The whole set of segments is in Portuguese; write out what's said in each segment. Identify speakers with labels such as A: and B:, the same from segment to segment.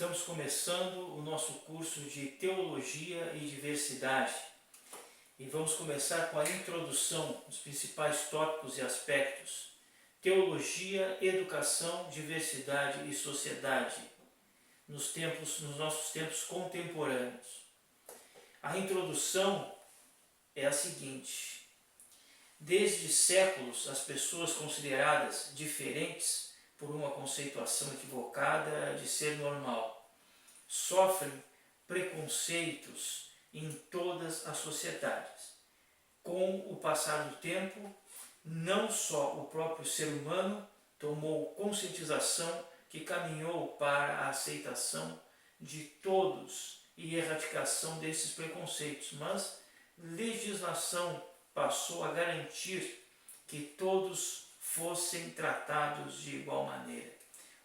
A: Estamos começando o nosso curso de Teologia e Diversidade e vamos começar com a introdução dos principais tópicos e aspectos. Teologia, educação, diversidade e sociedade nos nossos tempos contemporâneos. A introdução é a seguinte: desde séculos as pessoas consideradas diferentes por uma conceituação equivocada de ser normal sofrem preconceitos em todas as sociedades. Com o passar do tempo, não só o próprio ser humano tomou conscientização que caminhou para a aceitação de todos e erradicação desses preconceitos, mas legislação passou a garantir que todos fossem tratados de igual maneira,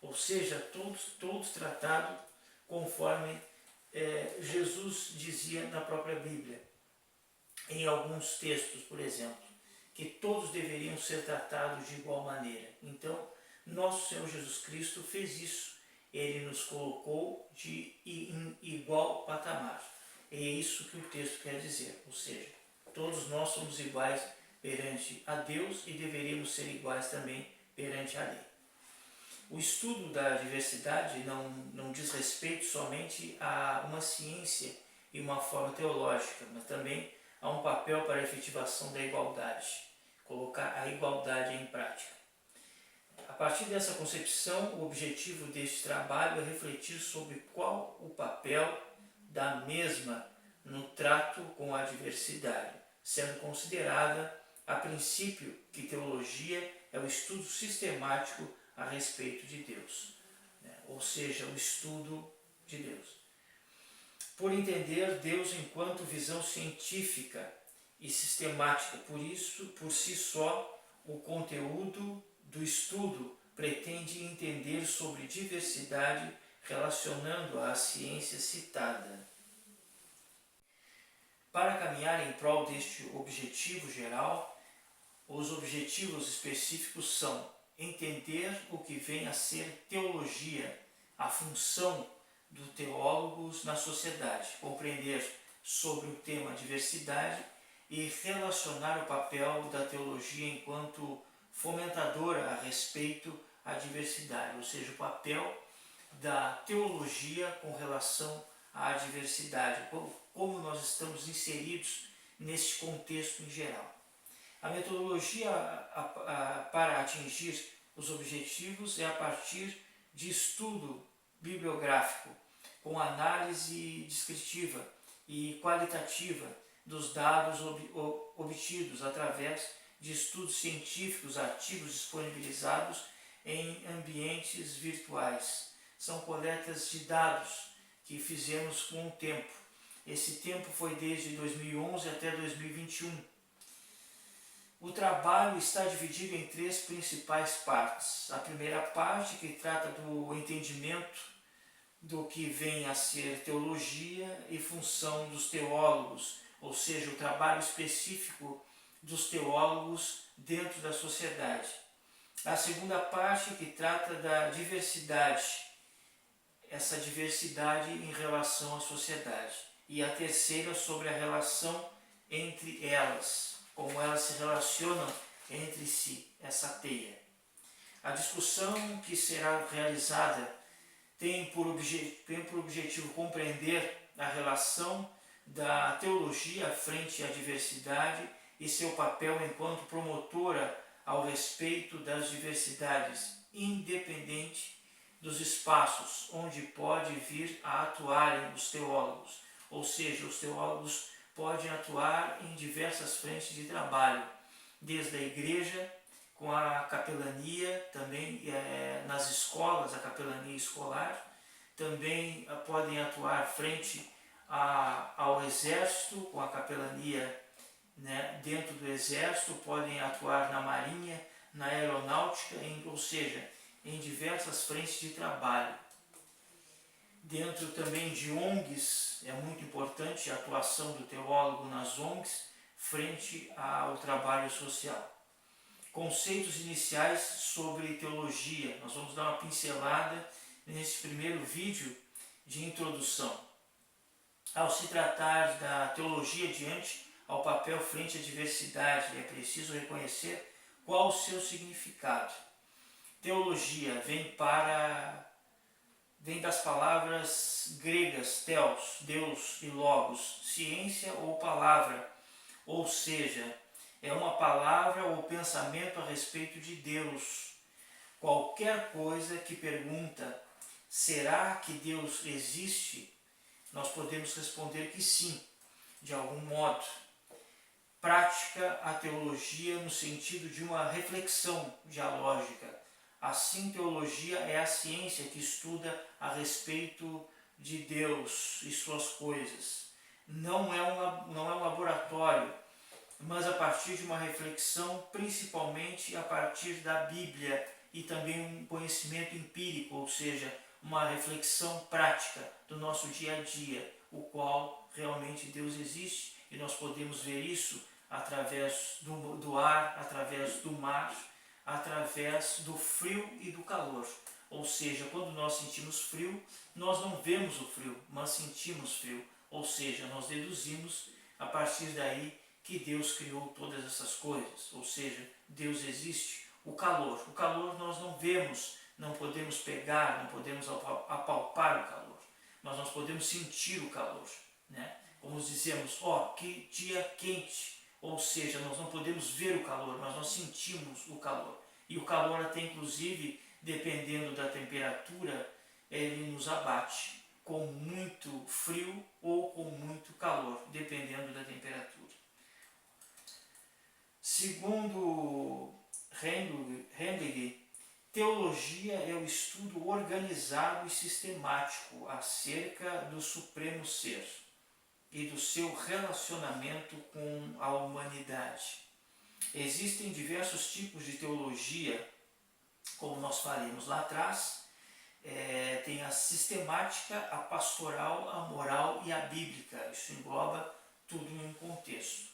A: ou seja, todos tratados conforme Jesus dizia na própria Bíblia, em alguns textos, por exemplo, que todos deveriam ser tratados de igual maneira. Então, nosso Senhor Jesus Cristo fez isso, Ele nos colocou em igual patamar. É isso que o texto quer dizer, ou seja, todos nós somos iguais perante a Deus e deveríamos ser iguais também perante a lei. O estudo da diversidade não diz respeito somente a uma ciência e uma forma teológica, mas também a um papel para a efetivação da igualdade, colocar a igualdade em prática. A partir dessa concepção, o objetivo deste trabalho é refletir sobre qual o papel da mesma no trato com a diversidade, sendo considerada a princípio que teologia é o estudo sistemático a respeito de Deus, ou seja, o estudo de Deus. Por entender Deus enquanto visão científica e sistemática, por si só, o conteúdo do estudo pretende entender sobre diversidade relacionando-a à ciência citada. Para caminhar em prol deste objetivo geral, os objetivos específicos são entender o que vem a ser teologia, a função dos teólogos na sociedade, compreender sobre o tema diversidade e relacionar o papel da teologia enquanto fomentadora a respeito à diversidade, ou seja, o papel da teologia com relação à diversidade, como nós estamos inseridos neste contexto em geral. A metodologia para atingir os objetivos é a partir de estudo bibliográfico, com análise descritiva e qualitativa dos dados obtidos através de estudos científicos, artigos disponibilizados em ambientes virtuais. São coletas de dados que fizemos com o tempo. Esse tempo foi desde 2011 até 2021. O trabalho está dividido em três principais partes. A primeira parte, que trata do entendimento do que vem a ser teologia e função dos teólogos, ou seja, o trabalho específico dos teólogos dentro da sociedade. A segunda parte, que trata da diversidade, essa diversidade em relação à sociedade. E a terceira, sobre a relação entre elas, como elas se relacionam entre si, essa teia. A discussão que será realizada tem por objetivo compreender a relação da teologia frente à diversidade e seu papel enquanto promotora ao respeito das diversidades, independente dos espaços onde pode vir a atuarem os teólogos, ou seja, os teólogos podem atuar em diversas frentes de trabalho, desde a igreja, com a capelania, também nas escolas, a capelania escolar, também podem atuar frente ao exército, com a capelania dentro do exército, podem atuar na marinha, na aeronáutica, ou seja, em diversas frentes de trabalho. Dentro também de ONGs, é muito importante a atuação do teólogo nas ONGs frente ao trabalho social. Conceitos iniciais sobre teologia. Nós vamos dar uma pincelada nesse primeiro vídeo de introdução. Ao se tratar da teologia diante ao papel frente à diversidade, é preciso reconhecer qual o seu significado. Teologia vem das palavras gregas theos, Deus, e logos, ciência ou palavra, ou seja, é uma palavra ou pensamento a respeito de Deus. Qualquer coisa que pergunta, será que Deus existe? Nós podemos responder que sim, de algum modo. Prática a teologia no sentido de uma reflexão dialógica. Assim, teologia é a ciência que estuda a respeito de Deus e suas coisas. Não é um laboratório, mas a partir de uma reflexão, principalmente a partir da Bíblia, e também um conhecimento empírico, ou seja, uma reflexão prática do nosso dia a dia, o qual realmente Deus existe, e nós podemos ver isso através do ar, através do mar, através do frio e do calor. Ou seja, quando nós sentimos frio, nós não vemos o frio, mas sentimos frio. Ou seja, nós deduzimos a partir daí que Deus criou todas essas coisas. Ou seja, Deus existe. O calor nós não vemos, não podemos pegar, não podemos apalpar o calor, mas nós podemos sentir o calor, né? Como dizemos, que dia quente, ou seja, nós não podemos ver o calor, mas nós sentimos o calor. E o calor até inclusive, dependendo da temperatura, ele nos abate com muito frio ou com muito calor, dependendo da temperatura. Segundo Heidegger, teologia é o estudo organizado e sistemático acerca do Supremo Ser e do seu relacionamento com a humanidade. Existem diversos tipos de teologia, como nós falamos lá atrás. Tem a sistemática, a pastoral, a moral e a bíblica. Isso engloba tudo em um contexto.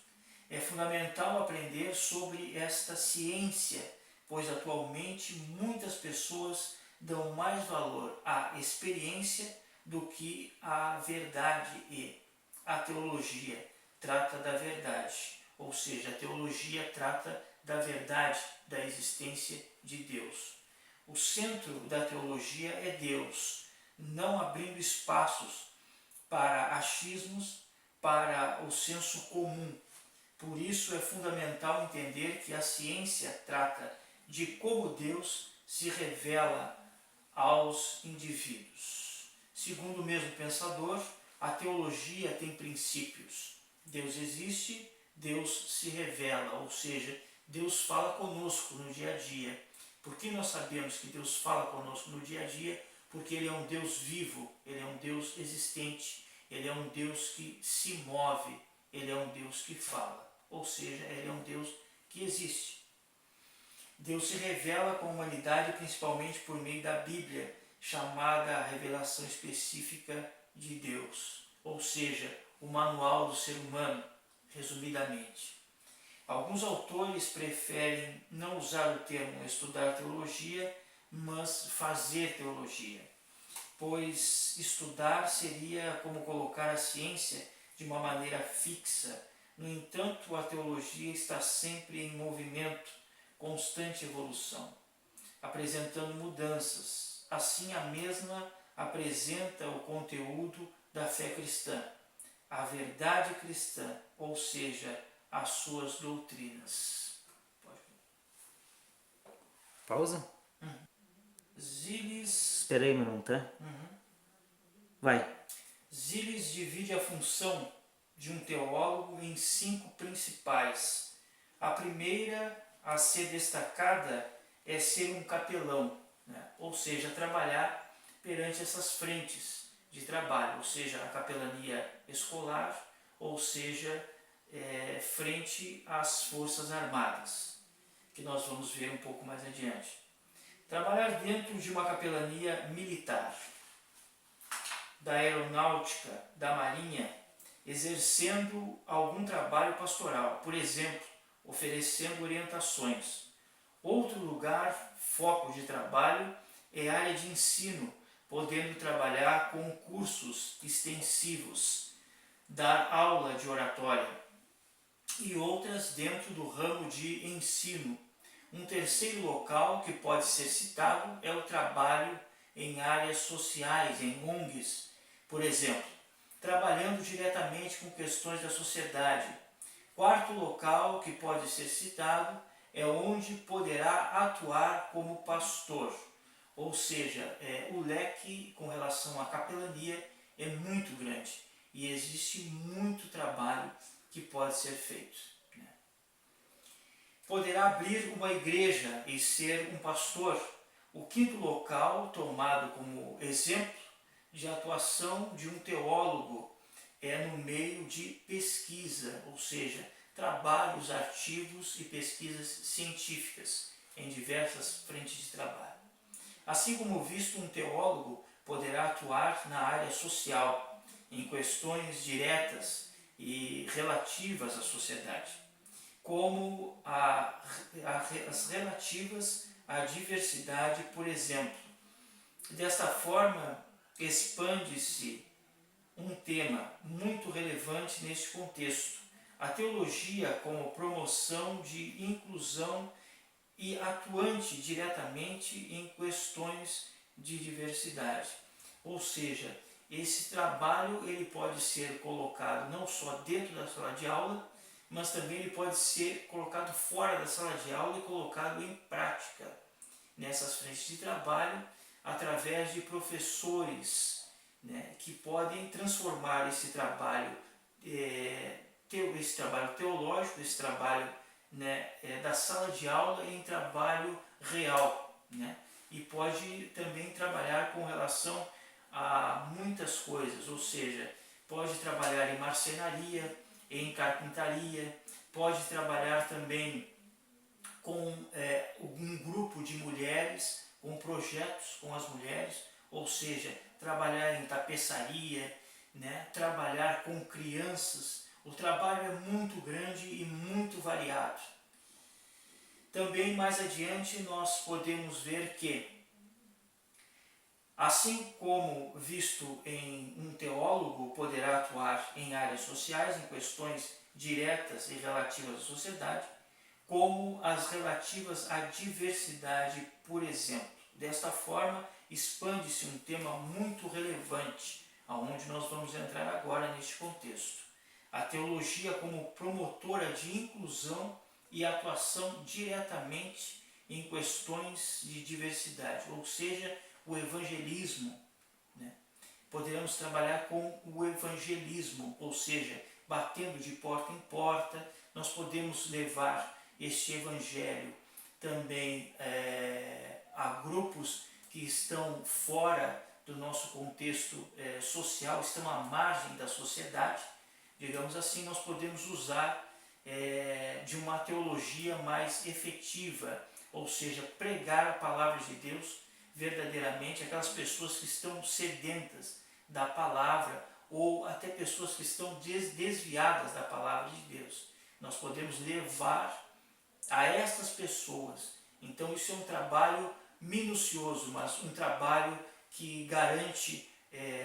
A: É fundamental aprender sobre esta ciência, pois atualmente muitas pessoas dão mais valor à experiência do que à verdade, e a teologia trata da verdade, ou seja, a teologia trata da verdade, da existência de Deus. O centro da teologia é Deus, não abrindo espaços para achismos, para o senso comum. Por isso é fundamental entender que a ciência trata de como Deus se revela aos indivíduos. Segundo o mesmo pensador, a teologia tem princípios. Deus existe, Deus se revela, ou seja, Deus fala conosco no dia a dia. Por que nós sabemos que Deus fala conosco no dia a dia? Porque Ele é um Deus vivo, Ele é um Deus existente, Ele é um Deus que se move, Ele é um Deus que fala. Ou seja, Ele é um Deus que existe. Deus se revela com a humanidade principalmente por meio da Bíblia, chamada a revelação específica de Deus, ou seja, o manual do ser humano, resumidamente. Alguns autores preferem não usar o termo estudar teologia, mas fazer teologia, pois estudar seria como colocar a ciência de uma maneira fixa. No entanto, a teologia está sempre em movimento, constante evolução, apresentando mudanças. Assim, a mesma apresenta o conteúdo da fé cristã, a verdade cristã, ou seja, as suas doutrinas.
B: Pausa?
A: Zilis.
B: Espera aí, não tá? Vai.
A: Zilis divide a função de um teólogo em 5 principais. A primeira a ser destacada é ser um capelão, né? Ou seja, trabalhar perante essas frentes de trabalho, ou seja, a capelania escolar, ou seja, frente às forças armadas, que nós vamos ver um pouco mais adiante. Trabalhar dentro de uma capelania militar, da aeronáutica, da marinha, exercendo algum trabalho pastoral, por exemplo, oferecendo orientações. Outro lugar, foco de trabalho, é a área de ensino, podendo trabalhar com cursos extensivos, dar aula de oratória e outras dentro do ramo de ensino. Um terceiro local que pode ser citado é o trabalho em áreas sociais, em ONGs, por exemplo, trabalhando diretamente com questões da sociedade. Quarto local que pode ser citado é onde poderá atuar como pastor, ou seja, o leque com relação à capelania é muito grande e existe muito trabalho que pode ser feito. Poderá abrir uma igreja e ser um pastor. O quinto local, tomado como exemplo de atuação de um teólogo, é no meio de pesquisa, ou seja, trabalhos ativos e pesquisas científicas em diversas frentes de trabalho. Assim como visto, um teólogo poderá atuar na área social, em questões diretas e relativas à sociedade, como as relativas à diversidade, por exemplo. Desta forma, expande-se um tema muito relevante neste contexto: a teologia como promoção de inclusão e atuante diretamente em questões de diversidade. Ou seja, esse trabalho ele pode ser colocado não só dentro da sala de aula, mas também ele pode ser colocado fora da sala de aula e colocado em prática nessas frentes de trabalho através de professores, né, que podem transformar esse trabalho teológico, esse trabalho, né, da sala de aula em trabalho real, né, e pode também trabalhar com relação a muitas coisas, ou seja, pode trabalhar em marcenaria, em carpintaria, pode trabalhar também com um grupo de mulheres, com projetos com as mulheres, ou seja, trabalhar em tapeçaria, né, trabalhar com crianças. O trabalho é muito grande e muito variado. Também mais adiante nós podemos ver que, assim como visto em um teólogo poderá atuar em áreas sociais, em questões diretas e relativas à sociedade, como as relativas à diversidade, por exemplo. Desta forma, expande-se um tema muito relevante, aonde nós vamos entrar agora neste contexto. A teologia como promotora de inclusão e atuação diretamente em questões de diversidade, ou seja, o evangelismo, né? Poderemos trabalhar com o evangelismo, ou seja, batendo de porta em porta, nós podemos levar este evangelho também a grupos que estão fora do nosso contexto social, estão à margem da sociedade, digamos assim. Nós podemos usar de uma teologia mais efetiva, ou seja, pregar a palavra de Deus verdadeiramente, aquelas pessoas que estão sedentas da palavra ou até pessoas que estão desviadas da palavra de Deus. Nós podemos levar a estas pessoas. Então isso é um trabalho minucioso, mas um trabalho que garante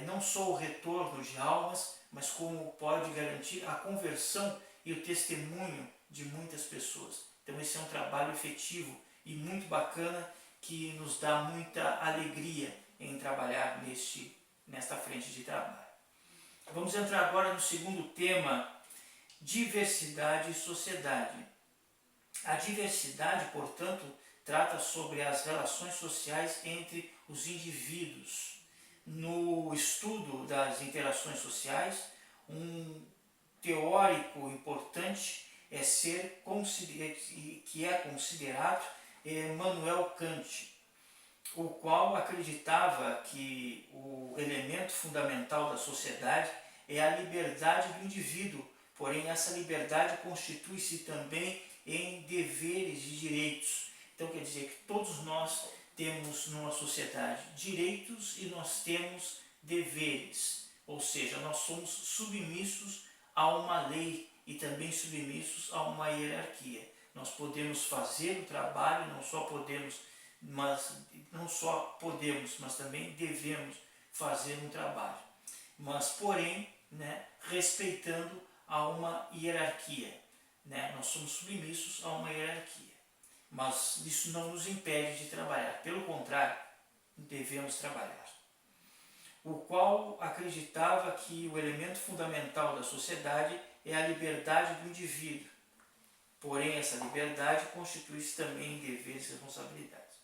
A: não só o retorno de almas, mas como pode garantir a conversão e o testemunho de muitas pessoas. Então esse é um trabalho efetivo e muito bacana, que nos dá muita alegria em trabalhar nesta frente de trabalho. Vamos entrar agora no segundo tema: diversidade e sociedade. A diversidade, portanto, trata sobre as relações sociais entre os indivíduos. No estudo das interações sociais, um teórico importante que é considerado Immanuel Kant, o qual acreditava que o elemento fundamental da sociedade é a liberdade do indivíduo, porém essa liberdade constitui-se também em deveres e direitos. Então quer dizer que todos nós temos numa sociedade direitos e nós temos deveres, ou seja, nós somos submissos a uma lei e também submissos a uma hierarquia. Nós podemos fazer o trabalho, não só podemos mas não só podemos, mas também devemos fazer um trabalho. Mas, porém, né, respeitando a uma hierarquia. Né? Nós somos submissos a uma hierarquia. Mas isso não nos impede de trabalhar. Pelo contrário, devemos trabalhar. O qual acreditava que o elemento fundamental da sociedade é a liberdade do indivíduo. Porém, essa liberdade constitui-se também em deveres e responsabilidades.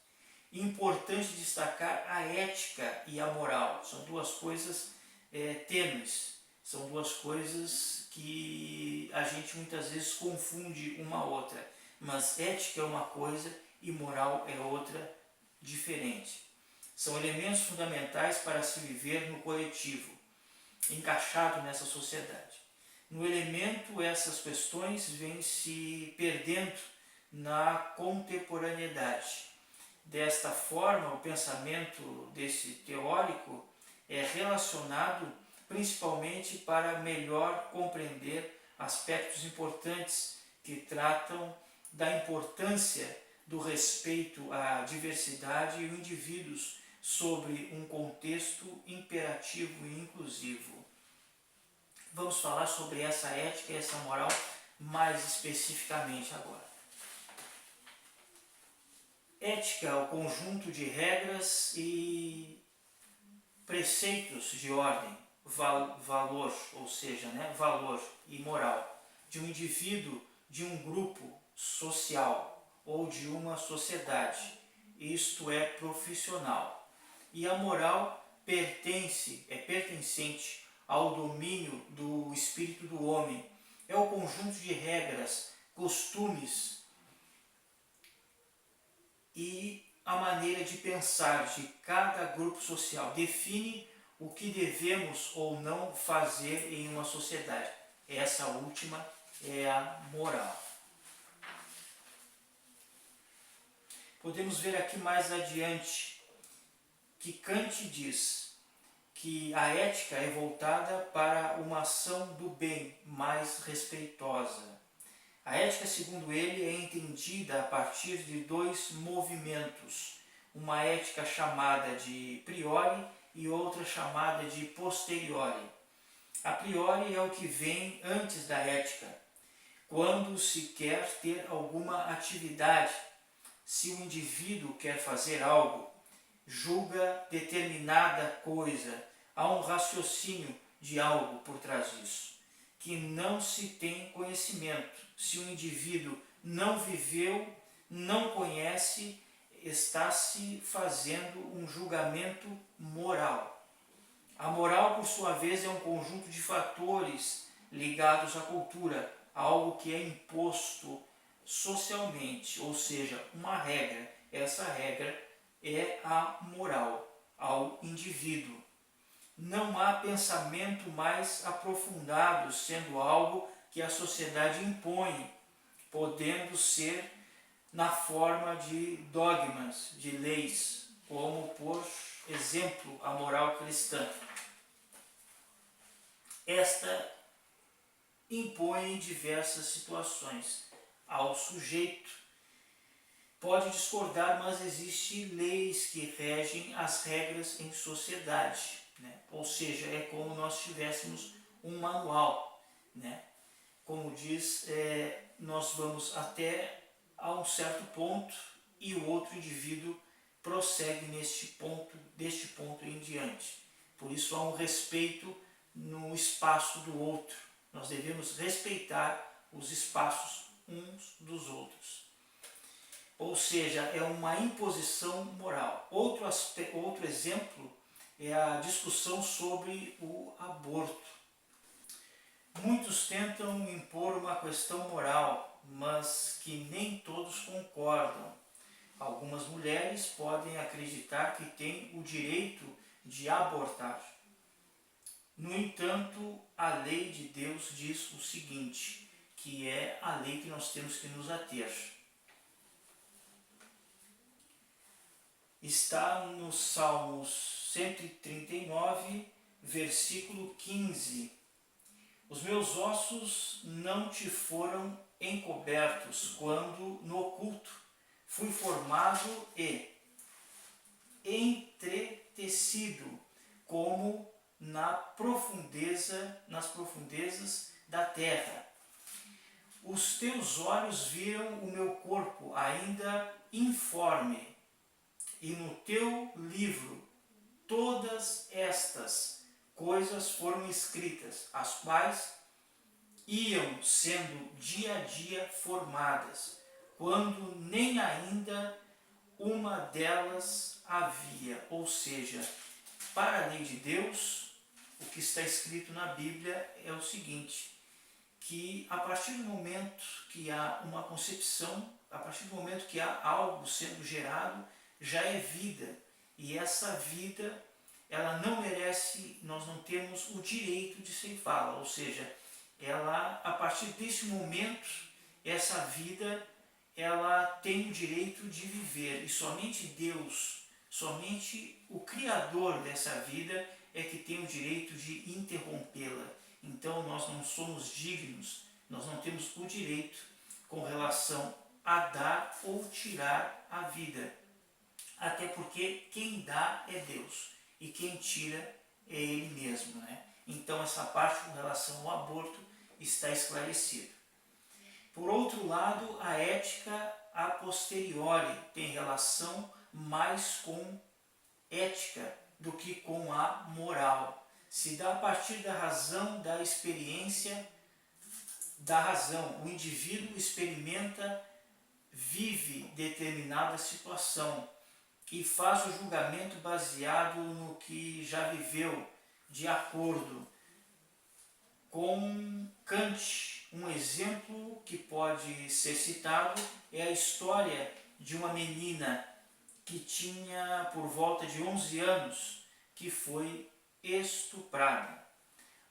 A: Importante destacar a ética e a moral. São duas coisas tênues. São duas coisas que a gente muitas vezes confunde uma a outra. Mas ética é uma coisa e moral é outra diferente. São elementos fundamentais para se viver no coletivo, encaixado nessa sociedade. No elemento, essas questões vêm se perdendo na contemporaneidade. Desta forma, o pensamento desse teórico é relacionado principalmente para melhor compreender aspectos importantes que tratam da importância do respeito à diversidade e os indivíduos sobre um contexto imperativo e inclusivo. Vamos falar sobre essa ética e essa moral mais especificamente agora. Ética é o conjunto de regras e preceitos de ordem, valor, ou seja, né, valor e moral de um indivíduo, de um grupo social ou de uma sociedade, isto é, profissional. E a moral pertencente ao domínio do espírito do homem. É o conjunto de regras, costumes e a maneira de pensar de cada grupo social. Define o que devemos ou não fazer em uma sociedade. Essa última é a moral. Podemos ver aqui mais adiante que Kant diz que a ética é voltada para uma ação do bem mais respeitosa. A ética, segundo ele, é entendida a partir de dois movimentos, uma ética chamada de priori e outra chamada de posteriori. A priori é o que vem antes da ética, quando se quer ter alguma atividade. Se o indivíduo quer fazer algo, julga determinada coisa, há um raciocínio de algo por trás disso, que não se tem conhecimento. Se o indivíduo não viveu, não conhece, está se fazendo um julgamento moral. A moral, por sua vez, é um conjunto de fatores ligados à cultura, algo que é imposto socialmente, ou seja, uma regra. Essa regra é a moral ao indivíduo. Não há pensamento mais aprofundado, sendo algo que a sociedade impõe, podendo ser na forma de dogmas, de leis, como, por exemplo, a moral cristã. Esta impõe em diversas situações ao sujeito. Pode discordar, mas existem leis que regem as regras em sociedade, né? Ou seja, é como nós tivéssemos um manual, né? Como diz, nós vamos até a um certo ponto e o outro indivíduo prossegue deste ponto em diante. Por isso há um respeito no espaço do outro. Nós devemos respeitar os espaços uns dos outros. Ou seja, é uma imposição moral. Outro exemplo é a discussão sobre o aborto. Muitos tentam impor uma questão moral, mas que nem todos concordam. Algumas mulheres podem acreditar que têm o direito de abortar. No entanto, a lei de Deus diz o seguinte, que é a lei que nós temos que nos ater. Está no Salmos 139, versículo 15. Os meus ossos não te foram encobertos quando no oculto fui formado e entretecido, como nas profundezas da terra. Os teus olhos viram o meu corpo ainda informe, e no teu livro todas estas coisas foram escritas, as quais iam sendo dia a dia formadas, quando nem ainda uma delas havia. Ou seja, para a lei de Deus, o que está escrito na Bíblia é o seguinte, que a partir do momento que há uma concepção, a partir do momento que há algo sendo gerado, já é vida. E essa vida, ela não merece, nós não temos o direito de ceifá-la. Ou seja, ela, a partir desse momento, essa vida, ela tem o direito de viver. E somente Deus, somente o Criador dessa vida é que tem o direito de interrompê-la. Então nós não somos dignos, nós não temos o direito com relação a dar ou tirar a vida. Até porque quem dá é Deus e quem tira é Ele mesmo, né? Então essa parte com relação ao aborto está esclarecida. Por outro lado, a ética a posteriori tem relação mais com ética do que com a moral. Se dá a partir da razão, da experiência da razão. O indivíduo experimenta, vive determinada situação e faz o julgamento baseado no que já viveu, de acordo com Kant. Um exemplo que pode ser citado é a história de uma menina que tinha por volta de 11 anos, que foi estuprada.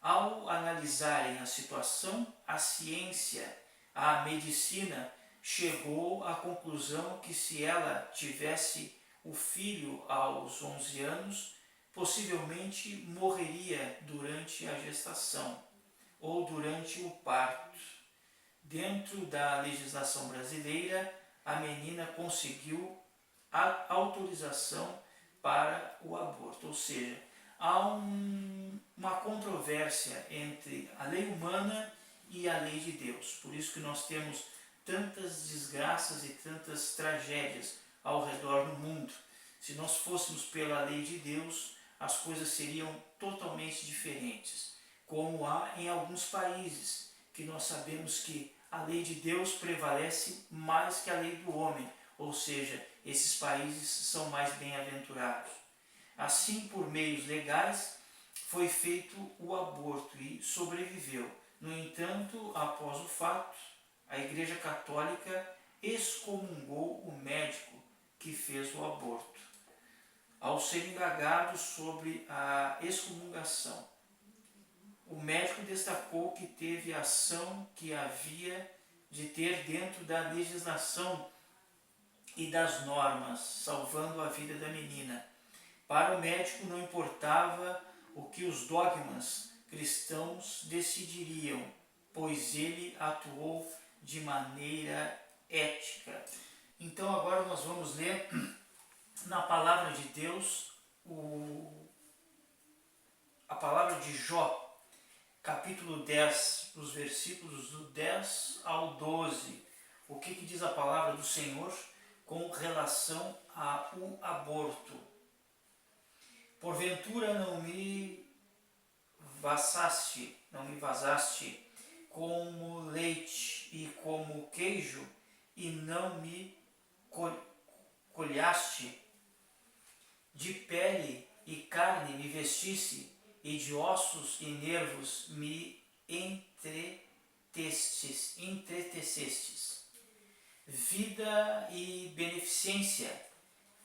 A: Ao analisarem a situação, a ciência, a medicina, chegou à conclusão que se ela tivesse o filho aos 11 anos, possivelmente morreria durante a gestação ou durante o parto. Dentro da legislação brasileira, a menina conseguiu a autorização para o aborto, ou seja, há uma controvérsia entre a lei humana e a lei de Deus. Por isso que nós temos tantas desgraças e tantas tragédias ao redor do mundo. Se nós fôssemos pela lei de Deus, as coisas seriam totalmente diferentes, como há em alguns países, que nós sabemos que a lei de Deus prevalece mais que a lei do homem, ou seja, esses países são mais bem-aventurados. Assim, por meios legais, foi feito o aborto e sobreviveu. No entanto, após o fato, a Igreja Católica excomungou o médico que fez o aborto. Ao ser indagado sobre a excomungação, o médico destacou que teve a ação que havia de ter dentro da legislação e das normas, salvando a vida da menina. Para o médico não importava o que os dogmas cristãos decidiriam, pois ele atuou de maneira ética. Então agora nós vamos ler na palavra de Deus a palavra de Jó, capítulo 10, os versículos do 10 ao 12. O que diz a palavra do Senhor com relação ao aborto? Porventura não me vazaste como leite e como queijo, e não me colhaste? De pele e carne me vestisse, e de ossos e nervos me entretecestes. Vida e beneficência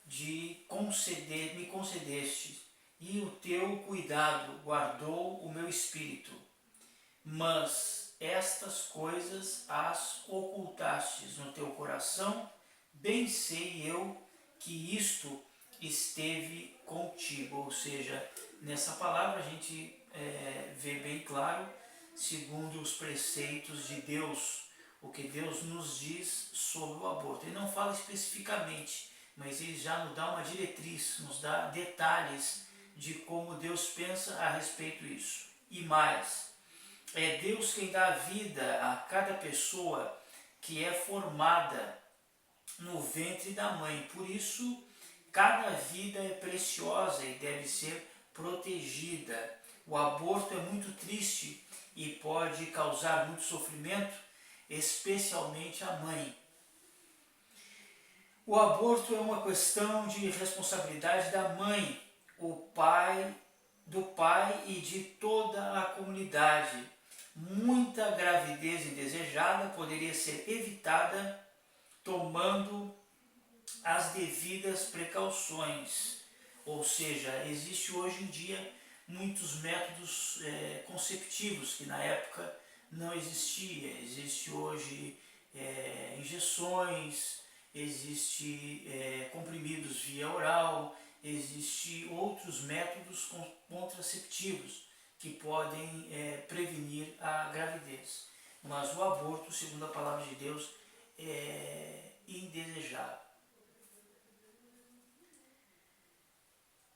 A: me concedeste, e o teu cuidado guardou o meu espírito. Mas estas coisas as ocultastes no teu coração, bem sei eu que isto esteve contigo. Ou seja, nessa palavra a gente vê bem claro, segundo os preceitos de Deus, o que Deus nos diz sobre o aborto. Ele não fala especificamente mas ele já nos dá uma diretriz, nos dá detalhes de como Deus pensa a respeito disso. E mais, é Deus quem dá vida a cada pessoa que é formada no ventre da mãe. Por isso, cada vida é preciosa e deve ser protegida. O aborto é muito triste e pode causar muito sofrimento, especialmente à mãe. O aborto é uma questão de responsabilidade da mãe, do pai e de toda a comunidade. Muita gravidez indesejada poderia ser evitada tomando as devidas precauções. Ou seja, existe hoje em dia muitos métodos conceptivos que na época não existia. Existe hoje injeções, existe comprimidos via oral, existe outros métodos contraceptivos que podem prevenir a gravidez. Mas o aborto, segundo a palavra de Deus, é indesejável.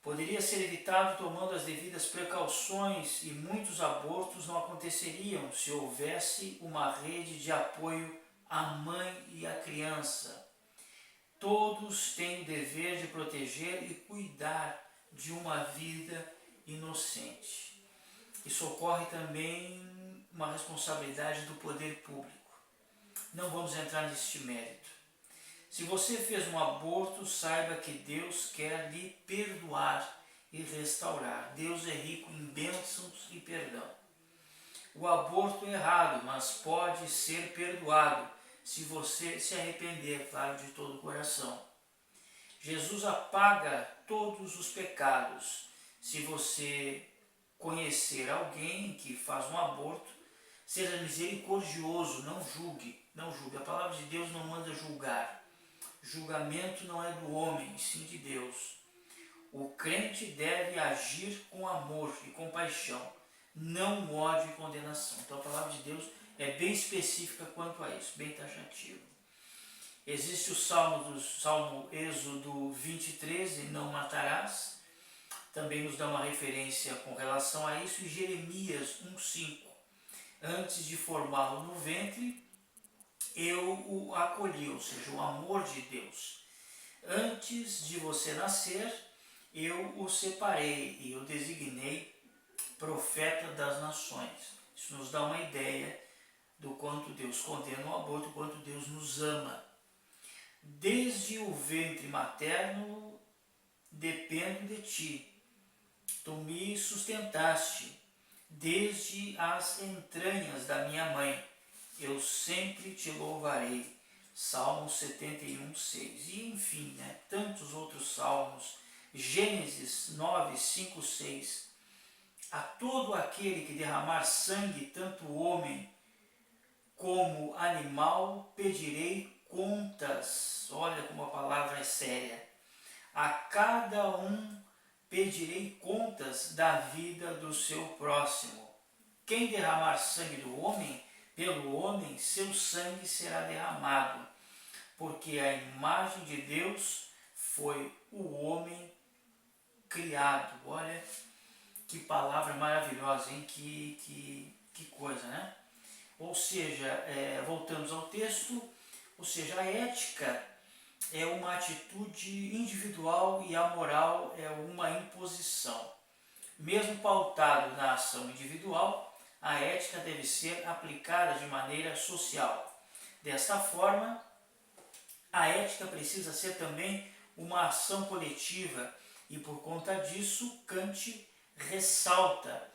A: Poderia ser evitado tomando as devidas precauções e muitos abortos não aconteceriam se houvesse uma rede de apoio à mãe e à criança. Todos têm o dever de proteger e cuidar de uma vida inocente. Isso ocorre também uma responsabilidade do poder público. Não vamos entrar neste mérito. Se você fez um aborto, saiba que Deus quer lhe perdoar e restaurar. Deus é rico em bênçãos e perdão. O aborto é errado, mas pode ser perdoado se você se arrepender, claro, de todo o coração. Jesus apaga todos os pecados. Se você conhecer alguém que faz um aborto, seja misericordioso, não julgue, não julgue. A palavra de Deus não manda julgar. Julgamento não é do homem, sim de Deus. O crente deve agir com amor e compaixão, não ódio e condenação. Então a palavra de Deus é bem específica quanto a isso, bem taxativa. Existe o Salmo Êxodo 20:13, não matarás, também nos dá uma referência com relação a isso, e Jeremias 1:5, antes de formá-lo no ventre, eu o acolhi, ou seja, o amor de Deus. Antes de você nascer, eu o separei e o designei profeta das nações. Isso nos dá uma ideia do quanto Deus condena o aborto, do quanto Deus nos ama. Desde o ventre materno dependo de ti. Tu me sustentaste desde as entranhas da minha mãe. Eu sempre te louvarei. Salmo 71:6. E enfim, tantos outros salmos. Gênesis 9:5-6. A todo aquele que derramar sangue, tanto homem como animal, pedirei contas. Olha como a palavra é séria. A cada um pedirei contas da vida do seu próximo. Quem derramar sangue do homem, pelo homem seu sangue será derramado, porque a imagem de Deus foi o homem criado. Olha que palavra maravilhosa, hein? Que coisa, né? Ou seja, voltamos ao texto, ou seja, a ética é uma atitude individual e a moral é uma imposição. Mesmo pautado na ação individual, a ética deve ser aplicada de maneira social. Desta forma, a ética precisa ser também uma ação coletiva e, por conta disso, Kant ressalta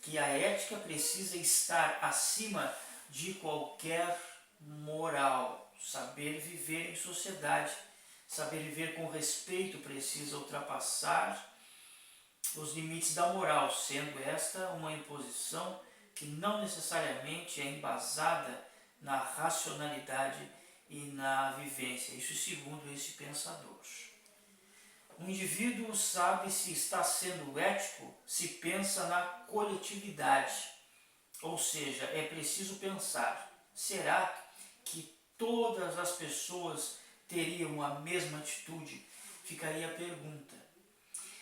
A: que a ética precisa estar acima de qualquer moral. Saber viver em sociedade, saber viver com respeito precisa ultrapassar os limites da moral, sendo esta uma imposição que não necessariamente é embasada na racionalidade e na vivência. Isso segundo esse pensador. O indivíduo sabe se está sendo ético se pensa na coletividade. Ou seja, é preciso pensar, será que todas as pessoas teriam a mesma atitude? Ficaria a pergunta.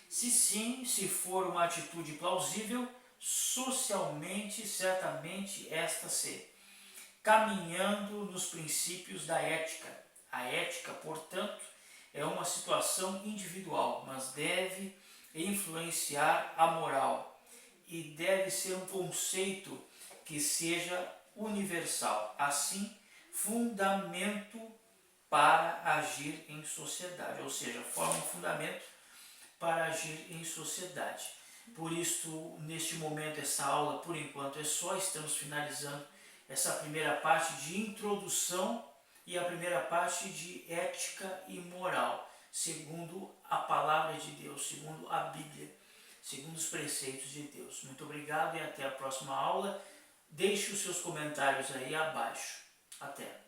A: Se sim, se for uma atitude plausível, socialmente, certamente esta se caminhando nos princípios da ética. A ética, portanto, é uma situação individual, mas deve influenciar a moral e deve ser um conceito que seja universal, assim, fundamento para agir em sociedade, ou seja, forma um fundamento para agir em sociedade. Por isso, neste momento, essa aula, por enquanto, é só, estamos finalizando essa primeira parte de introdução e a primeira parte de ética e moral, segundo a palavra de Deus, segundo a Bíblia, segundo os preceitos de Deus. Muito obrigado e até a próxima aula. Deixe os seus comentários aí abaixo. Até!